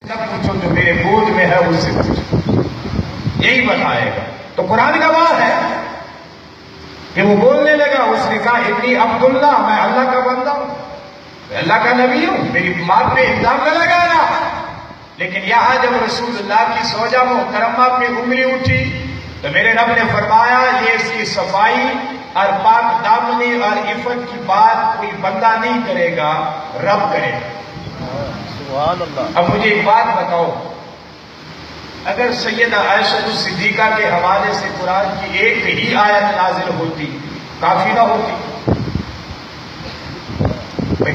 نہ پوچھو جو میرے گود میں ہے اس سے پوچھو، یہی بتائے گا۔ تو قرآن گواہ ہے کہ وہ بولنے لگا، اس نے کہا انی عبداللہ، میں اللہ کا بندہ ہوں، میں اللہ کا نبی ہوں، میری بات پہ الزام نہ لگانا۔ لیکن یہاں جب رسول اللہ کی زوجہ محترمہ پہ انگلی اٹھی تو میرے رب نے فرمایا یہ اس کی صفائی اور پاک دامنی اور عفت کی بات کوئی بندہ نہیں کرے گا، رب کرے گا۔ سبحان اللہ۔ اب مجھے ایک بات بتاؤ، اگر سیدہ عائشہ صدیقہ کے حوالے سے قرآن کی ایک ہی آیت نازل ہوتی کافی نہ ہوتی؟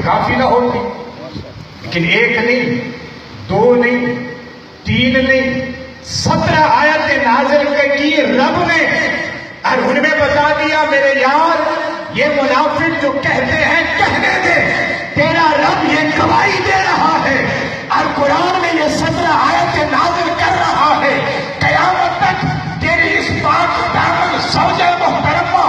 کافی نہ ہوتی، لیکن ایک نہیں، دو نہیں، تین نہیں، 17 آیتیں نازل کی رب نے، اور ان میں بتا دیا میرے یار یہ منافق جو کہتے ہیں کہنے دے، تیرا رب یہ گواہی دے رہا ہے اور قرآن میں یہ 17 آیتیں نازل کر رہا ہے، قیامت تک تیری اس پاک دامن زوجہ محترمہ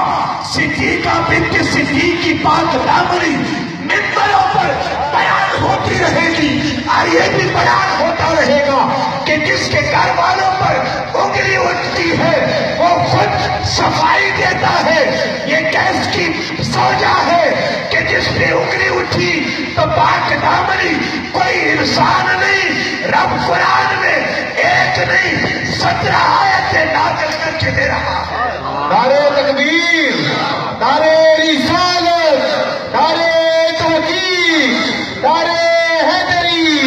صدیقہ بنت صدیق کی پاک دامنی ممبروں پر بیان ہوتی رہے گی، اور یہ بھی بیان ہوتا رہے گا کہ جس کے گھر والوں پر انگلی اٹھتی ہے وہ خود صفائی دیتا ہے۔ یہ کیس کی زوجہ ہے کہ جس نے انگلی اٹھی تو پاک دامنی کوئی انسان نہیں، رب قرآن میں ایک نہیں 17 آیتیں نازل کر کے دے رہا ہے۔ نعرہ تکبیر، نعرہ رسالت، نعرہ تحقیق، نعرہ حیدری،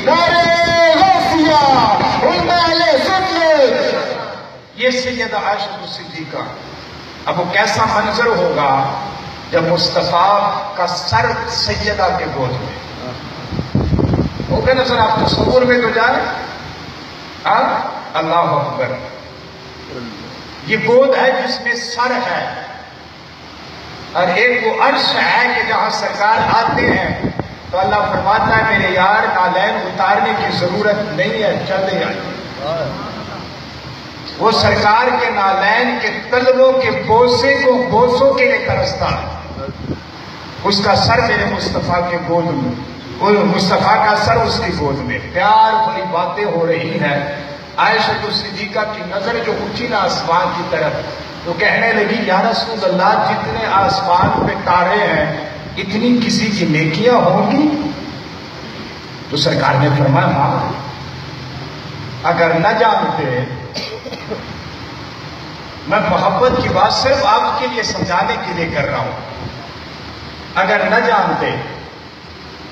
نعرہ غوثیہ، علماء اہل سنت۔ یہ سیدہ عائشہ صدیقہ، اب وہ کیسا منظر ہوگا جب مصطفیٰ کا سر سیدہ کے گود میں ہوگا نا سر، آپ تصور میں تو جائیں۔ اللہ اکبر، یہ گود ہے جس میں سر ہے، اور ایک وہ عرش ہے کہ جہاں سرکار آتے ہیں تو اللہ فرماتا ہے میرے یار نالین اتارنے کی ضرورت نہیں ہے، چلے آئے۔ وہ سرکار کے نالین کے تلووں کے بوسے کو بوسوں کے لیے ترستا ہے، اس کا سر میرے مصطفیٰ کے گود میں، مصطفیٰ کا سر اس کی گود میں۔ پیار بڑی باتیں ہو رہی ہیں۔ عائشہ صدیقہ کی نظر جو اٹھی نا آسمان کی طرف، تو کہنے لگی یا رسول اللہ جتنے آسمان پہ تارے ہیں اتنی کسی کی نیکیاں ہوں گی؟ تو سرکار نے فرمایا ہاں، اگر نہ جانتے، میں محبت کی بات صرف آپ کے لیے سمجھانے کے لیے کر رہا ہوں، اگر نہ جانتے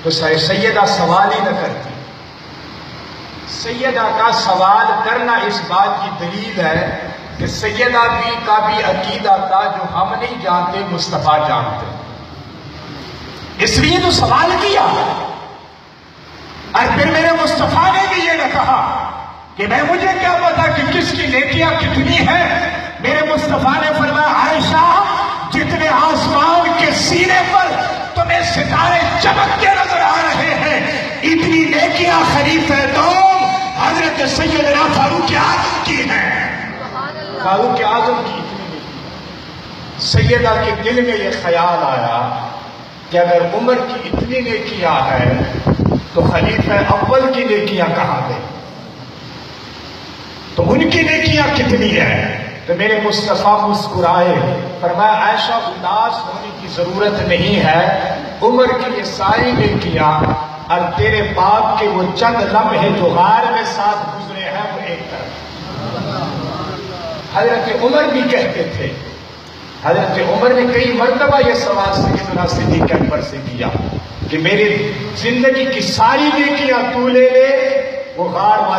تو سیدہ سوال ہی نہ کرتی۔ سیدہ کا سوال کرنا اس بات کی دلیل ہے کہ سیدہ کا بھی عقیدہ تھا جو ہم نہیں جانتے، مصطفیٰ جانتے، اس لیے تو سوال کیا۔ اور پھر میرے مصطفیٰ نے بھی یہ نہ کہا کہ میں مجھے کیا پتا کہ کس کی نیکیاں کتنی ہیں۔ میرے مصطفیٰ نے فرمایا عائشہ جتنے آسمان کے سینے پر تمہیں ستارے چمکتے نظر آ رہے ہیں اتنی نیکیاں خلیفہ دوم حضرت سیدنا فاروق اعظم کی ہیں۔ فاروق اعظم کی اتنی نیکی، سیدہ کے دل میں یہ خیال آیا کہ اگر عمر کی اتنی نیکیاں ہیں تو خلیفہ اول کی نیکیاں کہاں گئی، تو ان کی نیکیاں کتنی ہیں؟ تو میرے مصطفیٰ مسکرائے، فرمایا عائشہ اداس ہونے کی ضرورت نہیں ہے، عمر کی یہ ساری نیکیاں اور تیرے باپ کے وہ چند لمحے جو غار میں ساتھ گزرے ہیں وہ ایک طرف۔ حضرت عمر بھی کہتے تھے، حضرت عمر نے کئی مرتبہ یہ سوال سیدنا صدیق اکبر سے کیا کہ میری زندگی کی ساری نیکیاں تو لے لے، وہ غار والی